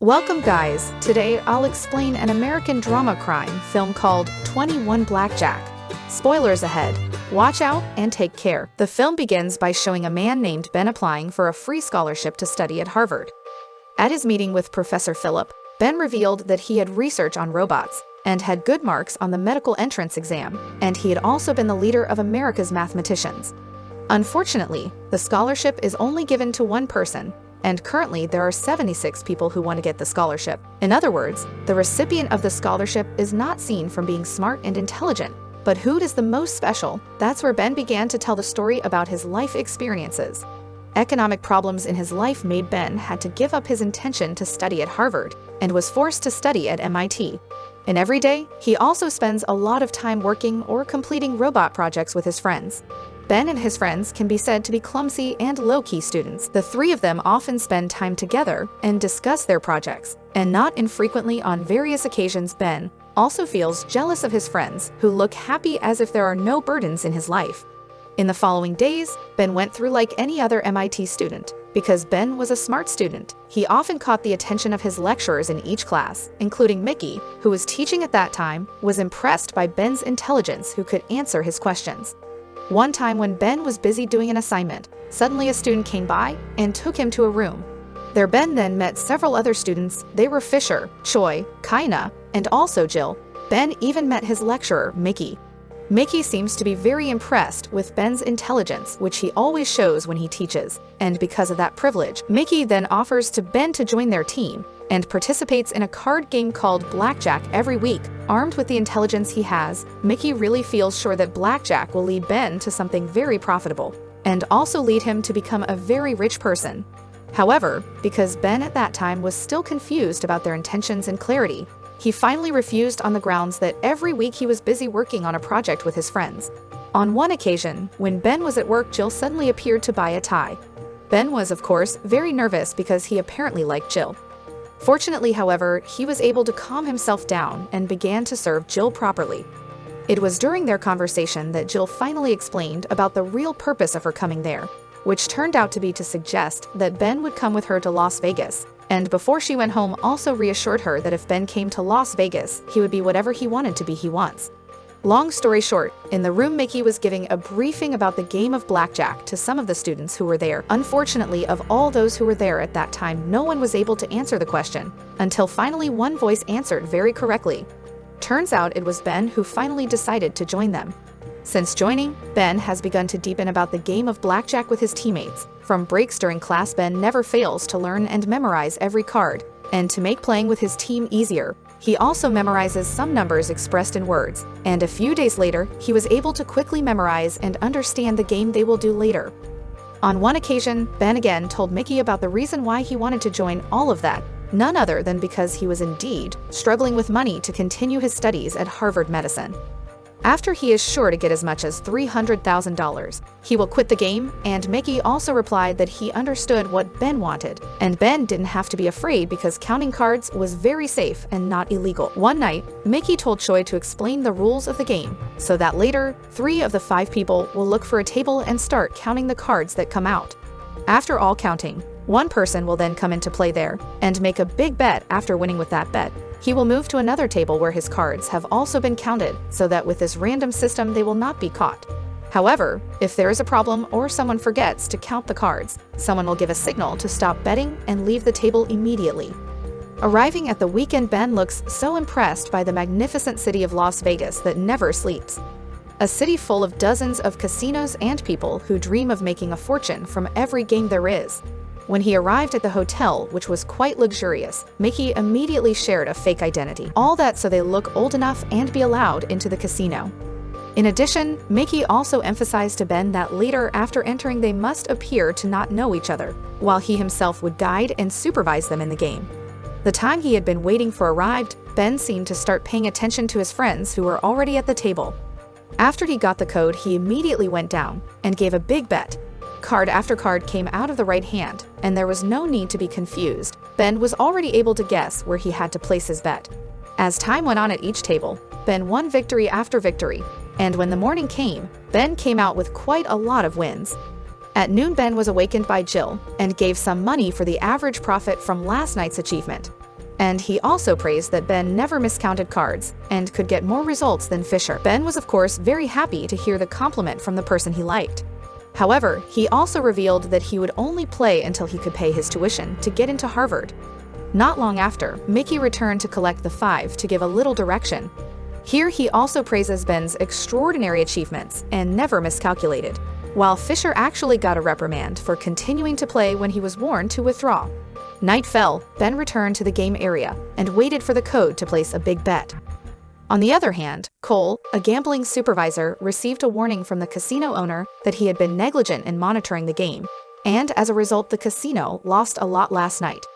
Welcome guys, today I'll explain an American drama crime film called 21 Blackjack. Spoilers ahead. Watch out and take care. The film begins by showing a man named Ben applying for a free scholarship to study at Harvard. At his meeting with Professor Philip, Ben revealed that he had research on robots and had good marks on the medical entrance exam, and he had also been the leader of America's mathematicians. Unfortunately, the scholarship is only given to one person, and currently there are 76 people who want to get the scholarship. In other words, the recipient of the scholarship is not seen from being smart and intelligent. But who is the most special? That's where Ben began to tell the story about his life experiences. Economic problems in his life made Ben had to give up his intention to study at Harvard and was forced to study at MIT. And every day, he also spends a lot of time working or completing robot projects with his friends. Ben and his friends can be said to be clumsy and low-key students. The three of them often spend time together and discuss their projects. And not infrequently on various occasions, Ben also feels jealous of his friends, who look happy as if there are no burdens in his life. In the following days, Ben went through like any other MIT student. Because Ben was a smart student, he often caught the attention of his lecturers in each class, including Mickey, who was teaching at that time, was impressed by Ben's intelligence who could answer his questions. One time when Ben was busy doing an assignment, suddenly a student came by and took him to a room. There Ben then met several other students. They were Fisher, Choi, Kaina, and also Jill. Ben even met his lecturer, Mickey. Mickey seems to be very impressed with Ben's intelligence, which he always shows when he teaches. And because of that privilege, Mickey then offers to Ben to join their team and participates in a card game called Blackjack every week. Armed with the intelligence he has, Mickey really feels sure that Blackjack will lead Ben to something very profitable and also lead him to become a very rich person. However, because Ben at that time was still confused about their intentions and clarity, he finally refused on the grounds that every week he was busy working on a project with his friends. On one occasion, when Ben was at work, Jill suddenly appeared to buy a tie. Ben was, of course, very nervous because he apparently liked Jill. Fortunately, however, he was able to calm himself down and began to serve Jill properly. It was during their conversation that Jill finally explained about the real purpose of her coming there, which turned out to be to suggest that Ben would come with her to Las Vegas. And before she went home, also reassured her that if Ben came to Las Vegas, he would be whatever he wanted to be he wants. Long story short, in the room Mickey was giving a briefing about the game of blackjack to some of the students who were there. Unfortunately, of all those who were there at that time, no one was able to answer the question, until finally one voice answered very correctly. Turns out it was Ben who finally decided to join them. Since joining, Ben has begun to deepen about the game of blackjack with his teammates. From breaks during class, Ben never fails to learn and memorize every card, and to make playing with his team easier, he also memorizes some numbers expressed in words, and a few days later, he was able to quickly memorize and understand the game they will do later. On one occasion, Ben again told Mickey about the reason why he wanted to join all of that, none other than because he was indeed struggling with money to continue his studies at Harvard Medicine. After he is sure to get as much as $300,000, he will quit the game, and Mickey also replied that he understood what Ben wanted, and Ben didn't have to be afraid because counting cards was very safe and not illegal. One night, Mickey told Choi to explain the rules of the game, so that later, 3 of the 5 people will look for a table and start counting the cards that come out. After all counting, one person will then come into play there and make a big bet. After winning with that bet, he will move to another table where his cards have also been counted, so that with this random system they will not be caught. However, if there is a problem or someone forgets to count the cards, someone will give a signal to stop betting and leave the table immediately. Arriving at the weekend, Ben looks so impressed by the magnificent city of Las Vegas that never sleeps. A city full of dozens of casinos and people who dream of making a fortune from every game there is. When he arrived at the hotel, which was quite luxurious, Mickey immediately shared a fake identity. All that so they look old enough and be allowed into the casino. In addition, Mickey also emphasized to Ben that later, after entering, they must appear to not know each other, while he himself would guide and supervise them in the game. The time he had been waiting for arrived, Ben seemed to start paying attention to his friends who were already at the table. After he got the code, he immediately went down and gave a big bet. Card after card came out of the right hand, and there was no need to be confused. Ben was already able to guess where he had to place his bet. As time went on at each table, Ben won victory after victory, and when the morning came, Ben came out with quite a lot of wins. At noon, Ben was awakened by Jill and gave some money for the average profit from last night's achievement. And he also praised that Ben never miscounted cards and could get more results than Fisher. Ben was of course very happy to hear the compliment from the person he liked. However, he also revealed that he would only play until he could pay his tuition to get into Harvard. Not long after, Mickey returned to collect the $5 to give a little direction. Here he also praises Ben's extraordinary achievements and never miscalculated, while Fisher actually got a reprimand for continuing to play when he was warned to withdraw. Night fell, Ben returned to the game area and waited for the code to place a big bet. On the other hand, Cole, a gambling supervisor, received a warning from the casino owner that he had been negligent in monitoring the game, and as a result the casino lost a lot last night.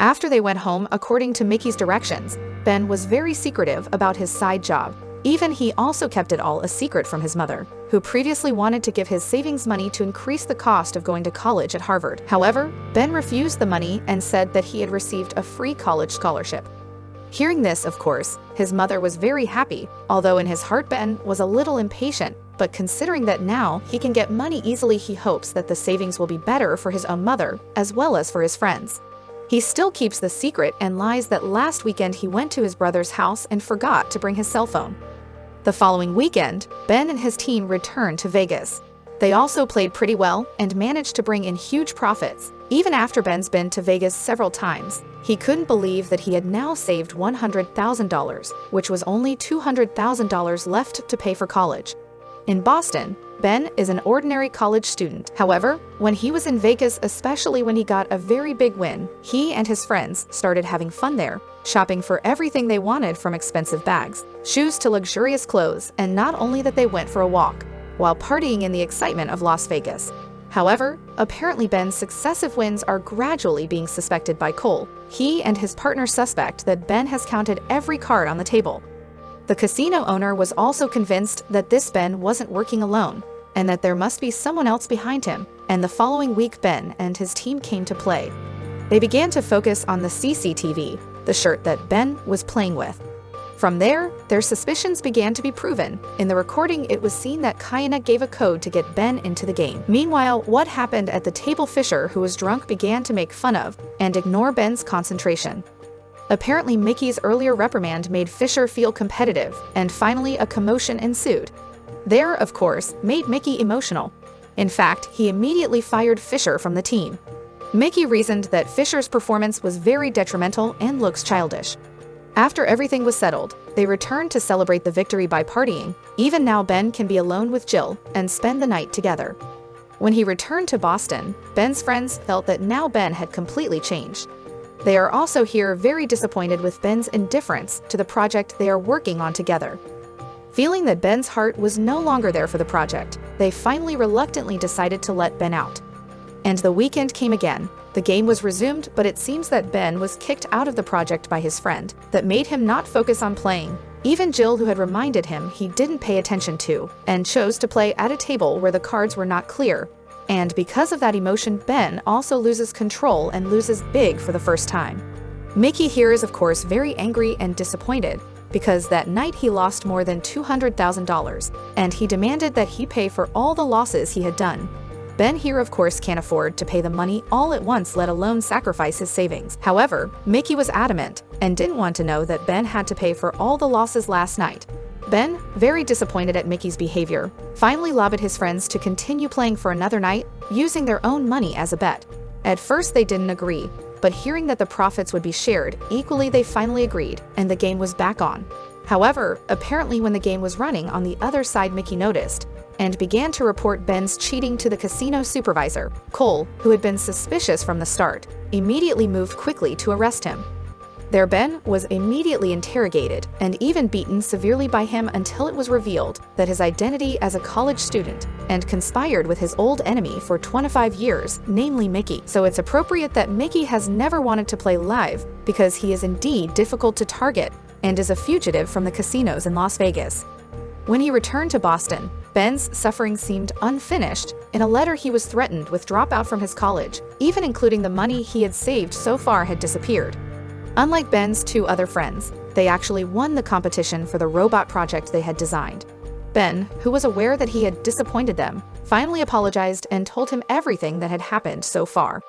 After they went home, according to Mickey's directions, Ben was very secretive about his side job. Even he also kept it all a secret from his mother, who previously wanted to give his savings money to increase the cost of going to college at Harvard. However, Ben refused the money and said that he had received a free college scholarship. Hearing this, of course, his mother was very happy, although in his heart Ben was a little impatient, but considering that now he can get money easily, he hopes that the savings will be better for his own mother as well as for his friends. He still keeps the secret and lies that last weekend he went to his brother's house and forgot to bring his cell phone. The following weekend, Ben and his team returned to Vegas. They also played pretty well and managed to bring in huge profits. Even after Ben's been to Vegas several times, he couldn't believe that he had now saved $100,000, which was only $200,000 left to pay for college. In Boston, Ben is an ordinary college student. However, when he was in Vegas, especially when he got a very big win, he and his friends started having fun there, shopping for everything they wanted from expensive bags, shoes to luxurious clothes, and not only that they went for a walk, while partying in the excitement of Las Vegas. However, apparently Ben's successive wins are gradually being suspected by Cole. He and his partner suspect that Ben has counted every card on the table. The casino owner was also convinced that this Ben wasn't working alone, and that there must be someone else behind him, and the following week Ben and his team came to play. They began to focus on the CCTV, the shirt that Ben was playing with. From there, their suspicions began to be proven. In the recording, it was seen that Kayana gave a code to get Ben into the game. Meanwhile, what happened at the table, Fisher, who was drunk, began to make fun of and ignore Ben's concentration. Apparently, Mickey's earlier reprimand made Fisher feel competitive, and finally a commotion ensued. There, of course, made Mickey emotional. In fact, he immediately fired Fisher from the team. Mickey reasoned that Fisher's performance was very detrimental and looks childish. After everything was settled, they returned to celebrate the victory by partying. Even now, Ben can be alone with Jill and spend the night together. When he returned to Boston, Ben's friends felt that now Ben had completely changed. They are also here very disappointed with Ben's indifference to the project they are working on together. Feeling that Ben's heart was no longer there for the project, they finally reluctantly decided to let Ben out. And the weekend came again. The game was resumed, but it seems that Ben was kicked out of the project by his friend. That made him not focus on playing. Even Jill, who had reminded him he didn't pay attention to, and chose to play at a table where the cards were not clear. And because of that emotion, Ben also loses control and loses big for the first time. Mickey here is of course very angry and disappointed, because that night he lost more than $200,000, and he demanded that he pay for all the losses he had done. Ben here of course can't afford to pay the money all at once, let alone sacrifice his savings. However, Mickey was adamant and didn't want to know that Ben had to pay for all the losses last night. Ben, very disappointed at Mickey's behavior, finally lobbied his friends to continue playing for another night, using their own money as a bet. At first they didn't agree, but hearing that the profits would be shared equally, they finally agreed, and the game was back on. However, apparently when the game was running on the other side, Mickey noticed and began to report Ben's cheating to the casino supervisor. Cole, who had been suspicious from the start, immediately moved quickly to arrest him. There, Ben was immediately interrogated and even beaten severely by him until it was revealed that his identity as a college student and conspired with his old enemy for 25 years, namely Mickey. So it's appropriate that Mickey has never wanted to play live because he is indeed difficult to target and is a fugitive from the casinos in Las Vegas. When he returned to Boston, Ben's suffering seemed unfinished. In a letter, he was threatened with dropout from his college, even including the money he had saved so far had disappeared. Unlike Ben's two other friends, they actually won the competition for the robot project they had designed. Ben, who was aware that he had disappointed them, finally apologized and told him everything that had happened so far.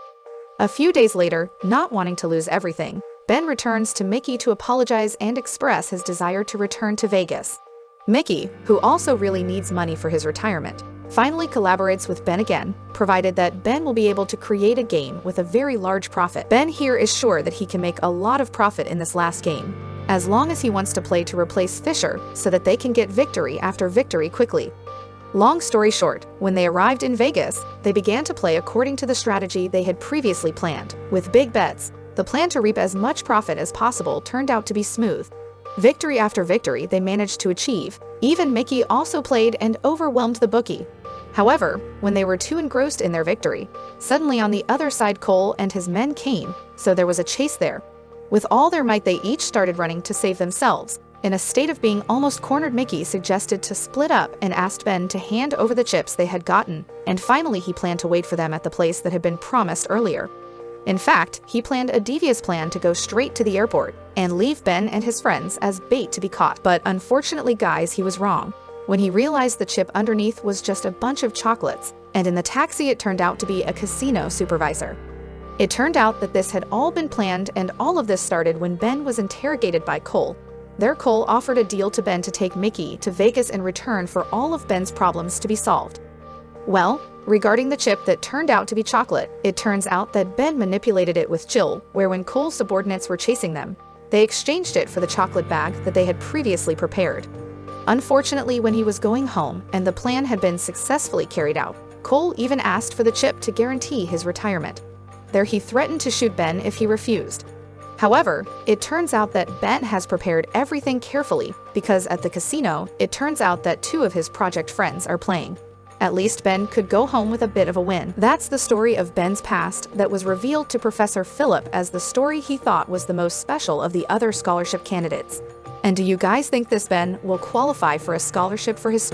A few days later, not wanting to lose everything, Ben returns to Mickey to apologize and express his desire to return to Vegas. Mickey, who also really needs money for his retirement, finally collaborates with Ben again, provided that Ben will be able to create a game with a very large profit. Ben here is sure that he can make a lot of profit in this last game, as long as he wants to play to replace Fisher so that they can get victory after victory quickly. Long story short, when they arrived in Vegas, they began to play according to the strategy they had previously planned, with big bets. The plan to reap as much profit as possible turned out to be smooth. Victory after victory they managed to achieve. Even Mickey also played and overwhelmed the bookie. However, when they were too engrossed in their victory, suddenly on the other side Cole and his men came, so there was a chase there. With all their might they each started running to save themselves. In a state of being almost cornered, Mickey suggested to split up and asked Ben to hand over the chips they had gotten, and finally he planned to wait for them at the place that had been promised earlier. In fact, he planned a devious plan to go straight to the airport and leave Ben and his friends as bait to be caught. But unfortunately, guys, he was wrong. When he realized the chip underneath was just a bunch of chocolates, and in the taxi it turned out to be a casino supervisor. It turned out that this had all been planned, and all of this started when Ben was interrogated by Cole. There Cole offered a deal to Ben to take Mickey to Vegas in return for all of Ben's problems to be solved. Well, regarding the chip that turned out to be chocolate, it turns out that Ben manipulated it with Jill, where when Cole's subordinates were chasing them, they exchanged it for the chocolate bag that they had previously prepared. Unfortunately, when he was going home and the plan had been successfully carried out, Cole even asked for the chip to guarantee his retirement. There he threatened to shoot Ben if he refused. However, it turns out that Ben has prepared everything carefully because at the casino, it turns out that two of his project friends are playing. At least Ben could go home with a bit of a win. That's the story of Ben's past that was revealed to Professor Philip as the story he thought was the most special of the other scholarship candidates. And do you guys think this Ben will qualify for a scholarship for his